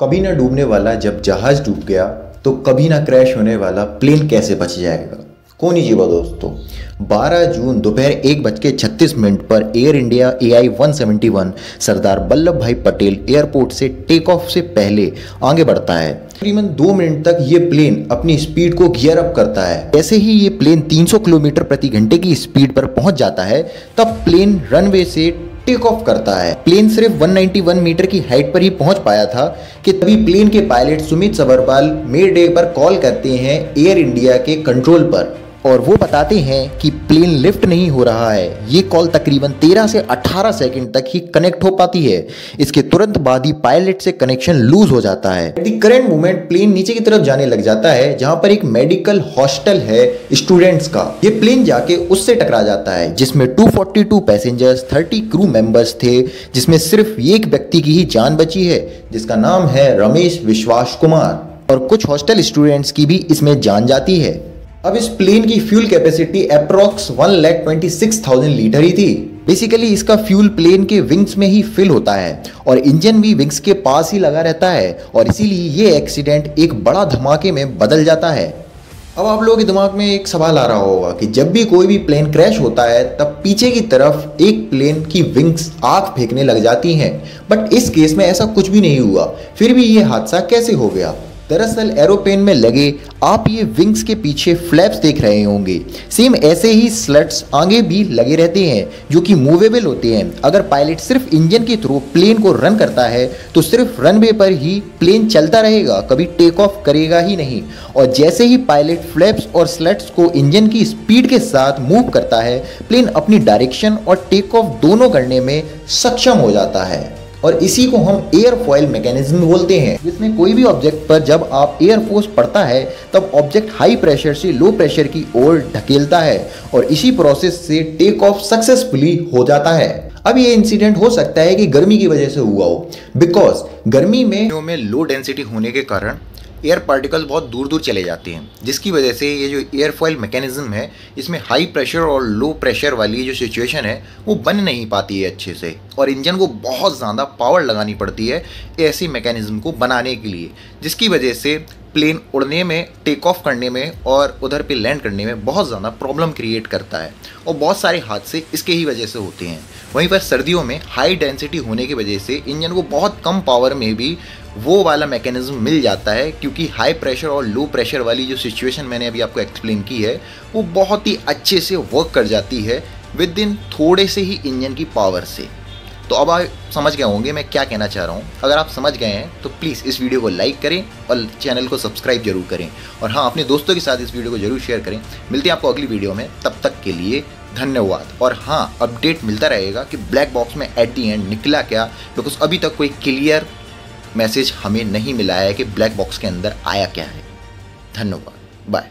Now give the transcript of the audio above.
कभी ना डूबने वाला जब जहाज डूब गया तो कभी ना क्रैश होने वाला प्लेन कैसे बच जाएगा। कौन ही जीवा दोस्तों। 12 जून दोपहर 1:36 पर air India AI-171 Sardar Vallabh भाई पटेल एयरपोर्ट से टेक ऑफ से पहले आगे बढ़ता है। तकरीबन 2 मिनट तक ये प्लेन अपनी स्पीड को गियर अप करता है। जैसे ही ये प्लेन 300 किलोमीटर प्रति घंटे की स्पीड पर पहुंच जाता है तब प्लेन रनवे से टेक ऑफ करता है। प्लेन सिर्फ 191 मीटर की हाइट पर ही पहुंच पाया था कि तभी प्लेन के पायलट सुमित सबरवाल मेडे पर कॉल करते हैं एयर इंडिया के कंट्रोल पर और वो बताते हैं कि प्लेन लिफ्ट नहीं हो रहा है। ये कॉल तकरीबन 13 से 18 सेकंड तक ही कनेक्ट हो पाती है। इसके तुरंत बाद ही पायलट से कनेक्शन लूज हो जाता है। At the current moment plane नीचे की तरफ जाने लग जाता है जहां पर एक मेडिकल हॉस्टल है स्टूडेंट्स का। ये प्लेन जाके उससे टकरा जाता है जिसमें 242 पैसेंजर्स 30 क्रू मेंबर्स थे, जिसमें सिर्फ एक व्यक्ति की ही जान बची है जिसका नाम है रमेश विश्वास कुमार और कुछ हॉस्टल स्टूडेंट्स की भी इसमें जान जाती है। अब इस प्लेन की फ्यूल कैपेसिटी अप्रॉक्स 1,26,000 लीटर ही थी। बेसिकली इसका फ्यूल प्लेन के विंग्स में ही फिल होता है और इंजन भी विंग्स के पास ही लगा रहता है और इसीलिए ये एक्सीडेंट एक बड़ा धमाके में बदल जाता है। अब आप लोगों के दिमाग में एक सवाल आ रहा होगा कि जब भी कोई भी प्लेन क्रैश होता है तब पीछे की तरफ एक प्लेन की विंग्स आग फेंकने लग जाती हैं, बट इस केस में ऐसा कुछ भी नहीं हुआ। फिर भी ये हादसा कैसे हो गया? दरअसल एरोप्लेन में लगे आप ये विंग्स के पीछे फ्लैप्स देख रहे होंगे। सेम ऐसे ही स्लट्स आगे भी लगे रहते हैं जो कि मूवेबल होते हैं। अगर पायलट सिर्फ इंजन के थ्रू प्लेन को रन करता है तो सिर्फ रनवे पर ही प्लेन चलता रहेगा, कभी टेक ऑफ करेगा ही नहीं। और जैसे ही पायलट फ्लैप्स और स्लट्स को इंजन की स्पीड के साथ मूव करता है प्लेन अपनी डायरेक्शन और टेक ऑफ दोनों करने में सक्षम हो जाता है और इसी को हम एयरफॉयल मैकेनिज्म बोलते हैं, जिसमें कोई भी ऑब्जेक्ट पर जब आप एयर फोर्स पड़ता है तब ऑब्जेक्ट हाई प्रेशर से लो प्रेशर की ओर ढकेलता है और इसी प्रोसेस से टेक ऑफ सक्सेसफुली हो जाता है। अब ये इंसिडेंट हो सकता है कि गर्मी की वजह से हुआ हो, बिकॉज गर्मी में लो डेंसिटी होने के कारण एयर पार्टिकल्स बहुत दूर दूर चले जाते हैं, जिसकी वजह से ये जो एयरफॉयल मैकेनिज्म है इसमें हाई प्रेशर और लो प्रेशर वाली जो सिचुएशन है वो बन नहीं पाती है अच्छे से और इंजन को बहुत ज़्यादा पावर लगानी पड़ती है ऐसी मैकेनिज्म को बनाने के लिए, जिसकी वजह से प्लेन उड़ने में, टेक ऑफ करने में और उधर पे लैंड करने में बहुत ज़्यादा प्रॉब्लम क्रिएट करता है और बहुत सारे हादसे इसके ही वजह से होते हैं। वहीं पर सर्दियों में हाई डेंसिटी होने की वजह से इंजन को बहुत कम पावर में भी वो वाला मैकेनिज्म मिल जाता है, क्योंकि हाई प्रेशर और लो प्रेशर वाली जो सिचुएशन मैंने अभी आपको एक्सप्लेन की है वो बहुत ही अच्छे से वर्क कर जाती है विद इन थोड़े से ही इंजन की पावर से। तो अब आप समझ गए होंगे मैं क्या कहना चाह रहा हूँ। अगर आप समझ गए हैं तो प्लीज़ इस वीडियो को लाइक करें और चैनल को सब्सक्राइब जरूर करें और हाँ, अपने दोस्तों के साथ इस वीडियो को जरूर शेयर करें। मिलते हैं आपको अगली वीडियो में, तब तक के लिए धन्यवाद। और हाँ, अपडेट मिलता रहेगा कि ब्लैक बॉक्स में एट दी एंड निकला क्या, बिकॉज अभी तक कोई क्लियर मैसेज हमें नहीं मिला है कि ब्लैक बॉक्स के अंदर आया क्या है। धन्यवाद, बाय।